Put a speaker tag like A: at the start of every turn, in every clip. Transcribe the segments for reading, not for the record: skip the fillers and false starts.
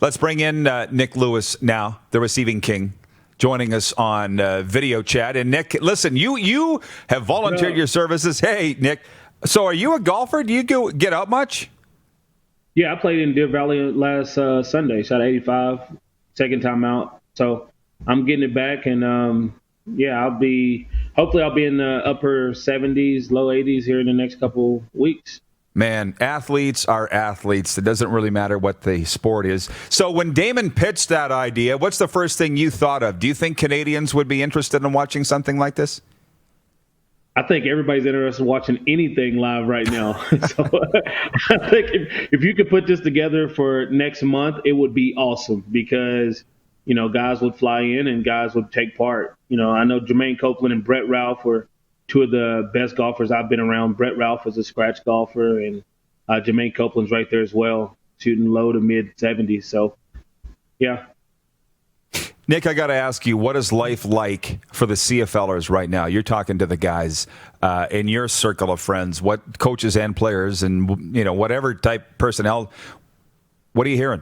A: Let's bring in Nick Lewis now, the receiving king, joining us on video chat. And Nick, listen, you have volunteered your services. Hey, Nick, so are you a golfer? Do you get out much?
B: Yeah, I played in Deer Valley last Sunday. Shot 85, second time out. So I'm getting it back, and hopefully I'll be in the upper 70s, low 80s here in the next couple weeks.
A: Man, athletes are athletes. It doesn't really matter what the sport is. So when Damon pitched that idea, what's the first thing you thought of? Do you think Canadians would be interested in watching something like this?
B: I think everybody's interested in watching anything live right now. So I think if you could put this together for next month, it would be awesome because, guys would fly in and guys would take part. I know Jermaine Copeland and Brett Ralph were two of the best golfers I've been around. Brett Ralph is a scratch golfer, and Jermaine Copeland's right there as well, shooting low to mid 70s. So, yeah.
A: Nick, I got to ask you, what is life like for the CFLers right now? You're talking to the guys in your circle of friends, what coaches and players and, whatever type personnel. What are you hearing?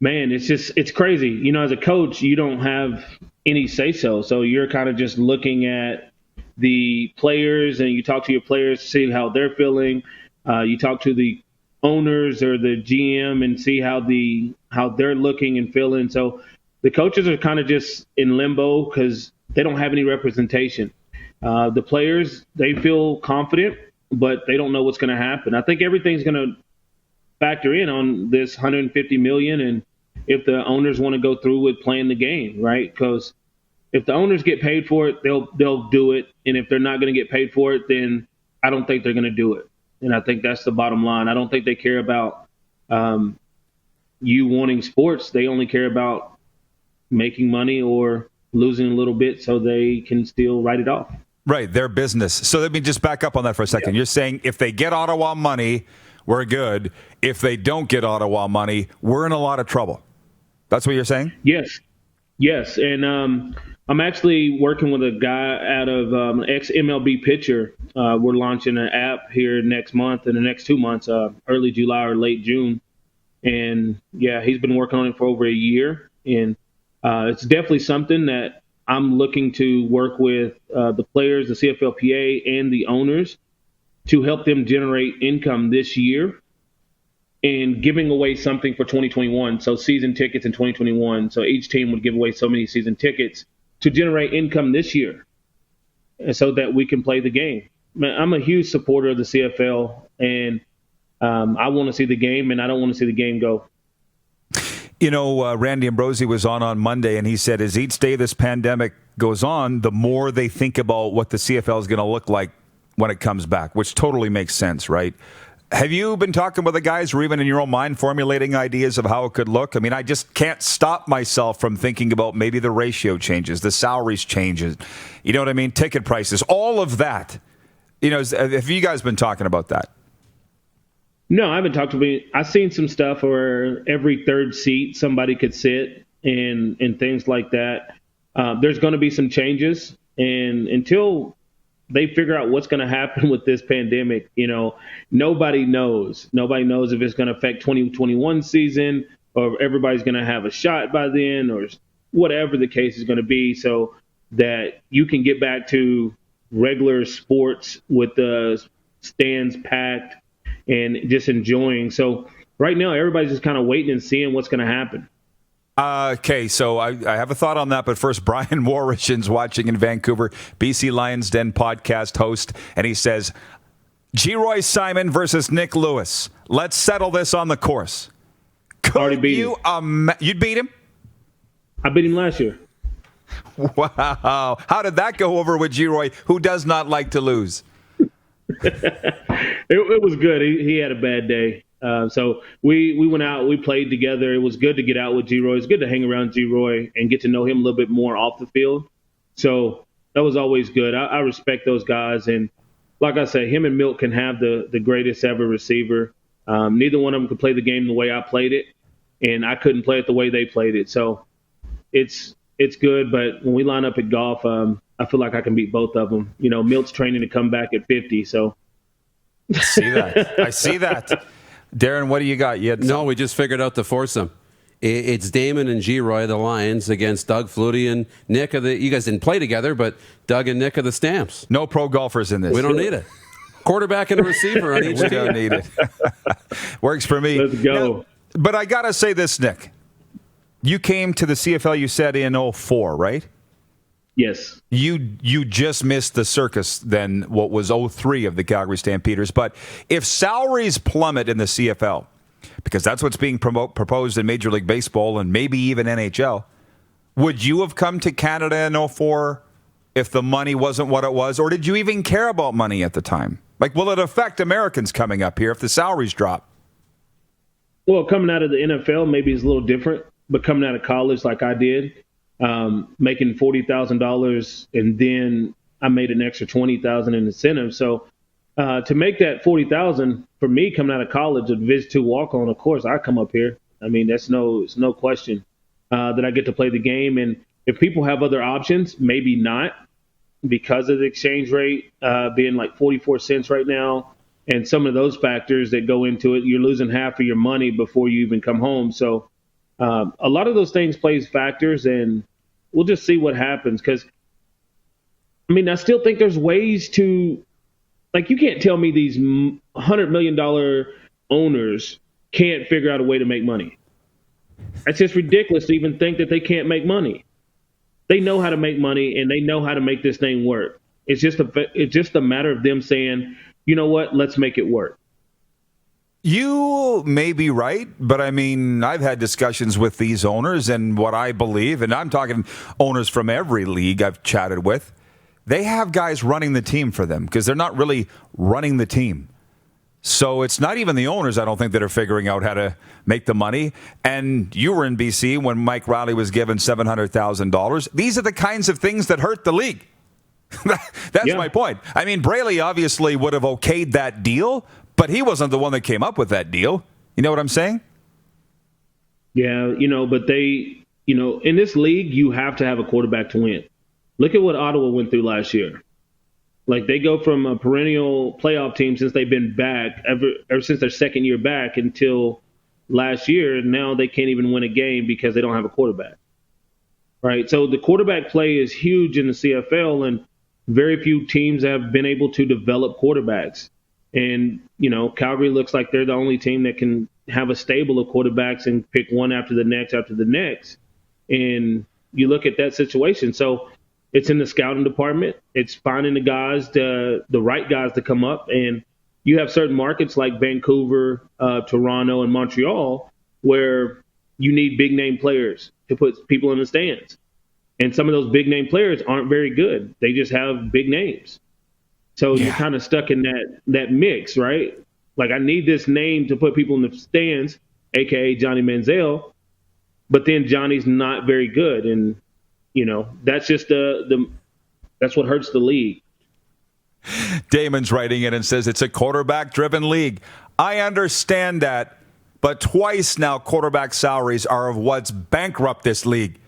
B: Man, it's crazy. As a coach, you don't have any say-so. So you're kind of just looking at the players and you talk to your players to see how they're feeling. You talk to the owners or the GM and see how they're looking and feeling. So the coaches are kind of just in limbo because they don't have any representation. The players, they feel confident, but they don't know what's going to happen. I think everything's going to factor in on this $150 million, and if the owners want to go through with playing the game, right? Because if the owners get paid for it, they'll do it, and if they're not going to get paid for it, then I don't think they're going to do it. And I think that's the bottom line. I don't think they care about you wanting sports. They only care about making money or losing a little bit so they can still write it off.
A: Right, their business. So let me just back up on that for a second. Yeah. You're saying if they get Ottawa money, we're good. If they don't get Ottawa money, we're in a lot of trouble. That's what you're saying?
B: Yes. And I'm actually working with a guy out of ex-MLB pitcher. We're launching an app here next month, in the next 2 months, early July or late June. And, he's been working on it for over a year. And it's definitely something that I'm looking to work with the players, the CFLPA, and the owners to help them generate income this year and giving away something for 2021. So season tickets in 2021. So each team would give away so many season tickets to generate income this year so that we can play the game. I'm a huge supporter of the CFL, and I want to see the game, and I don't want to see the game go.
A: Randy Ambrosi was on Monday, and he said as each day this pandemic goes on, the more they think about what the CFL is going to look like when it comes back, which totally makes sense, right? Have you been talking with the guys or even in your own mind formulating ideas of how it could look? I mean, I just can't stop myself from thinking about maybe the ratio changes, the salaries changes, you know what I mean? Ticket prices, all of that. Have you guys been talking about that?
B: No, I haven't talked to me. I've seen some stuff where every third seat somebody could sit and things like that. There's going to be some changes, and until they figure out what's going to happen with this pandemic, nobody knows. Nobody knows if it's going to affect 2021 season or if everybody's going to have a shot by then or whatever the case is going to be, so that you can get back to regular sports with the stands packed and just enjoying. So right now, everybody's just kind of waiting and seeing what's going to happen.
A: Okay, so I have a thought on that, but first, Brian Warishin's watching in Vancouver, BC Lions Den podcast host, and he says, Geroy Simon versus Nick Lewis. Let's settle this on the course.
B: Already beat him.
A: You'd beat him?
B: I beat him last year.
A: Wow. How did that go over with Geroy, who does not like to lose?
B: It was good. He had a bad day. So we went out, we played together. It was good to get out with Geroy. It's good to hang around Geroy and get to know him a little bit more off the field. So that was always good. I respect those guys. And like I said, him and Milt can have the greatest ever receiver. Neither one of them could play the game the way I played it, and I couldn't play it the way they played it. So it's good. But when we line up at golf, I feel like I can beat both of them. Milt's training to come back at 50. So
A: I see that. Darren, what do you got?
C: No, we just figured out the foursome. It's Damon and G-Roy, the Lions, against Doug Flutie and Nick of the... You guys didn't play together, but Doug and Nick of the Stamps.
A: No pro golfers in this.
C: We don't need it. Quarterback and a receiver on each
A: We
C: team.
A: don't need it. Works for me.
B: Let's go.
A: Now, but I got to say this, Nick. You came to the CFL, you said, in 04, right?
B: Yes.
A: You just missed the circus then, what was 03 of the Calgary Stampeders. But if salaries plummet in the CFL, because that's what's being proposed in Major League Baseball and maybe even NHL, would you have come to Canada in 04 if the money wasn't what it was? Or did you even care about money at the time? Like, will it affect Americans coming up here if the salaries drop?
B: Well, coming out of the NFL, maybe it's a little different. But coming out of college like I did, making $40,000, and then I made an extra $20,000 in incentives. So to make that $40,000 for me coming out of college, a Division II walk-on, of course, I come up here. I mean, it's no question that I get to play the game. And if people have other options, maybe not, because of the exchange rate being like 44 cents right now, and some of those factors that go into it, you're losing half of your money before you even come home. So a lot of those things plays factors, and we'll just see what happens. Because, I mean, I still think there's ways to, like, you can't tell me these $100 million owners can't figure out a way to make money. It's just ridiculous to even think that they can't make money. They know how to make money, and they know how to make this thing work. It's just a matter of them saying, you know what, let's make it work.
A: You may be right, but I mean, I've had discussions with these owners, and what I believe, and I'm talking owners from every league I've chatted with, they have guys running the team for them because they're not really running the team. So it's not even the owners, I don't think, that are figuring out how to make the money. And you were in BC when Mike Riley was given $700,000. These are the kinds of things that hurt the league. That's my point. I mean, Braley obviously would have okayed that deal, but he wasn't the one that came up with that deal. You know what I'm saying?
B: Yeah, but they, in this league, you have to have a quarterback to win. Look at what Ottawa went through last year. Like, they go from a perennial playoff team since they've been back, ever since their second year back until last year. And now they can't even win a game because they don't have a quarterback. Right? So the quarterback play is huge in the CFL, and very few teams have been able to develop quarterbacks. And, Calgary looks like they're the only team that can have a stable of quarterbacks and pick one after the next. And you look at that situation. So it's in the scouting department. It's finding the guys, the right guys to come up. And you have certain markets like Vancouver, Toronto, and Montreal where you need big name players to put people in the stands. And some of those big name players aren't very good. They just have big names. So you're kind of stuck in that mix, right? Like, I need this name to put people in the stands, a.k.a. Johnny Manziel, but then Johnny's not very good. And, that's just that's what hurts the league.
A: Damon's writing it and says it's a quarterback-driven league. I understand that, but twice now quarterback salaries are of what's bankrupt this league.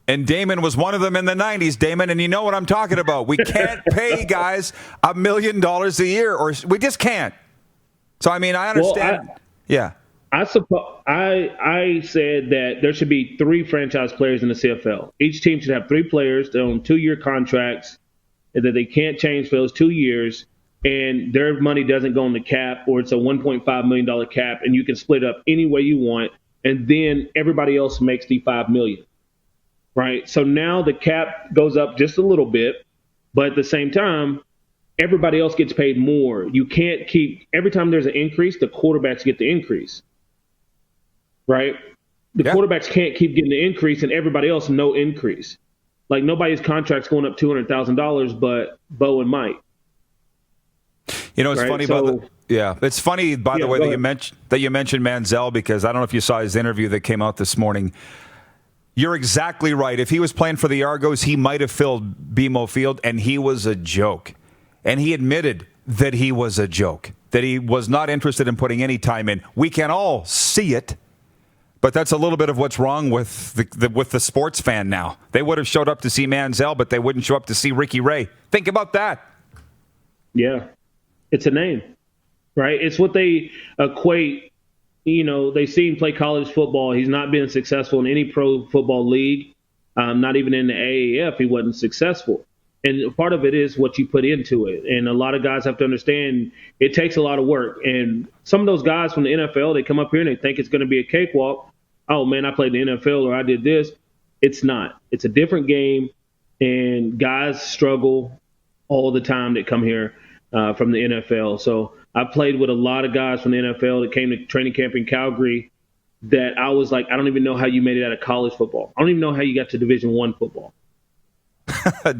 A: And Damon was one of them in the 90s, Damon, and you know what I'm talking about. We can't pay guys $1 million a year, or we just can't. So, I mean, I understand.
B: I suppose I said that there should be 3 franchise players in the CFL. Each team should have 3 players that own 2-year contracts and that they can't change for those 2 years, and their money doesn't go on the cap, or it's a $1.5 million cap, and you can split up any way you want, and then everybody else makes the $5 million. Right. So now the cap goes up just a little bit, but at the same time, everybody else gets paid more. You can't keep every time there's an increase, the quarterbacks get the increase. Right. The quarterbacks can't keep getting the increase and everybody else no increase. Like, nobody's contract's going up $200,000 but Bo and Mike.
A: It's funny it's funny, by the way, that you mentioned Manziel, because I don't know if you saw his interview that came out this morning. You're exactly right. If he was playing for the Argos, he might have filled BMO Field, and he was a joke. And he admitted that he was a joke, that he was not interested in putting any time in. We can all see it, but that's a little bit of what's wrong with the sports fan now. They would have showed up to see Manziel, but they wouldn't show up to see Ricky Ray. Think about that.
B: Yeah, it's a name, right? It's what they equate they see him play college football. He's not been successful in any pro football league, not even in the AAF. He wasn't successful. And part of it is what you put into it. And a lot of guys have to understand it takes a lot of work. And some of those guys from the NFL, they come up here and they think it's going to be a cakewalk. Oh, man, I played in the NFL or I did this. It's not. It's a different game. And guys struggle all the time that come here from the NFL. So I played with a lot of guys from the NFL that came to training camp in Calgary that I was like, I don't even know how you made it out of college football. I don't even know how you got to Division I football.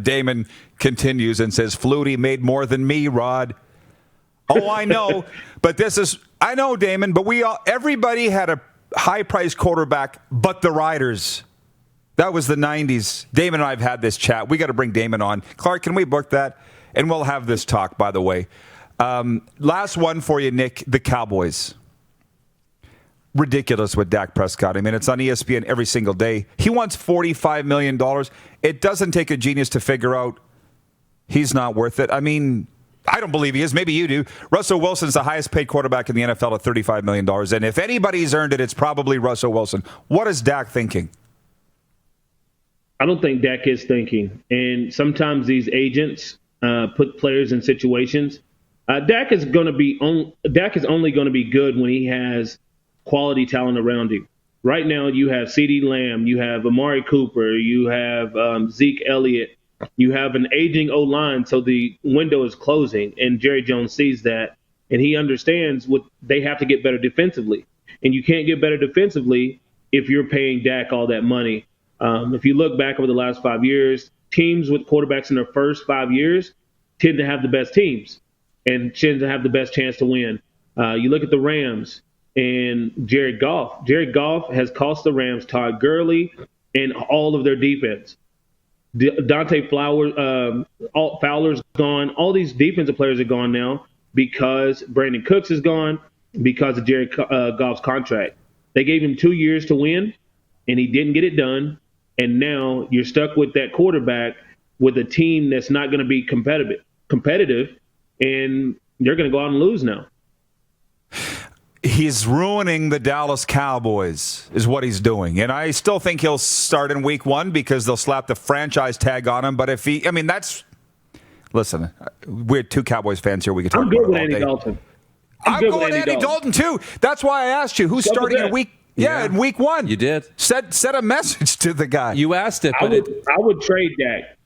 A: Damon continues and says, Flutie made more than me, Rod. Oh, I know. But I know, Damon, but everybody had a high-priced quarterback but the Riders. That was the 90s. Damon and I have had this chat. We got to bring Damon on. Clark, can we book that? And we'll have this talk, by the way. Last one for you, Nick, the Cowboys. Ridiculous with Dak Prescott. I mean, it's on ESPN every single day. He wants $45 million. It doesn't take a genius to figure out he's not worth it. I mean, I don't believe he is. Maybe you do. Russell Wilson's the highest paid quarterback in the NFL at $35 million. And if anybody's earned it, it's probably Russell Wilson. What is Dak thinking?
B: I don't think Dak is thinking. And sometimes these agents put players in situations. Dak is only going to be good when he has quality talent around him. Right now, you have CeeDee Lamb, you have Amari Cooper, you have Zeke Elliott, you have an aging O-line, so the window is closing, and Jerry Jones sees that, and he understands what they have to get better defensively. And you can't get better defensively if you're paying Dak all that money. If you look back over the last 5 years, teams with quarterbacks in their first 5 years tend to have the best teams and tend to have the best chance to win. You look at the Rams and Jared Goff. Jared Goff has cost the Rams Todd Gurley and all of their defense. Dante Fowler's gone. All these defensive players are gone now because Brandon Cooks is gone because of Jared Goff's contract. They gave him 2 years to win, and he didn't get it done. And now you're stuck with that quarterback with a team that's not going to be competitive, and you're going to go out and lose now.
A: He's ruining the Dallas Cowboys is what he's doing. And I still think he'll start in week 1 because they'll slap the franchise tag on him. But listen, we're two Cowboys fans here. We can talk about it all day.
B: Andy Dalton.
A: I'm going Andy Dalton too. That's why I asked you who's starting in week. Yeah, in week 1.
C: You did.
A: Set a message to the guy.
C: You asked it, but
B: I would trade Dak.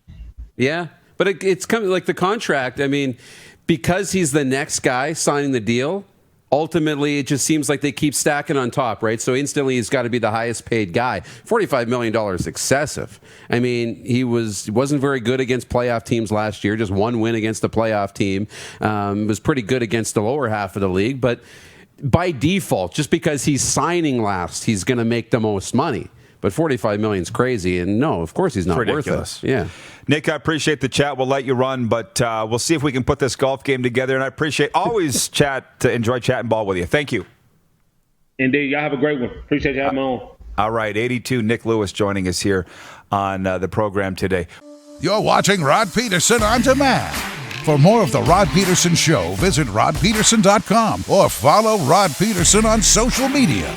C: Yeah, but it's coming like the contract. I mean, because he's the next guy signing the deal. Ultimately, it just seems like they keep stacking on top, right? So instantly, he's got to be the highest paid guy. $45 million is excessive. I mean, he wasn't very good against playoff teams last year. Just one win against the playoff team. Was pretty good against the lower half of the league. But by default, just because he's signing last, he's going to make the most money. But $45 million is crazy. And no, of course he's not
A: ridiculous.
C: Worth it. Yeah.
A: Nick, I appreciate the chat. We'll let you run, but we'll see if we can put this golf game together. And I appreciate always enjoy chatting ball with you. Thank you.
B: Indeed. Y'all have a great one. Appreciate you having me on.
A: All right. 82, Nick Lewis joining us here on the program today.
D: You're watching Rod Pedersen On Demand. For more of The Rod Pedersen Show, visit rodpedersen.com or follow Rod Pedersen on social media.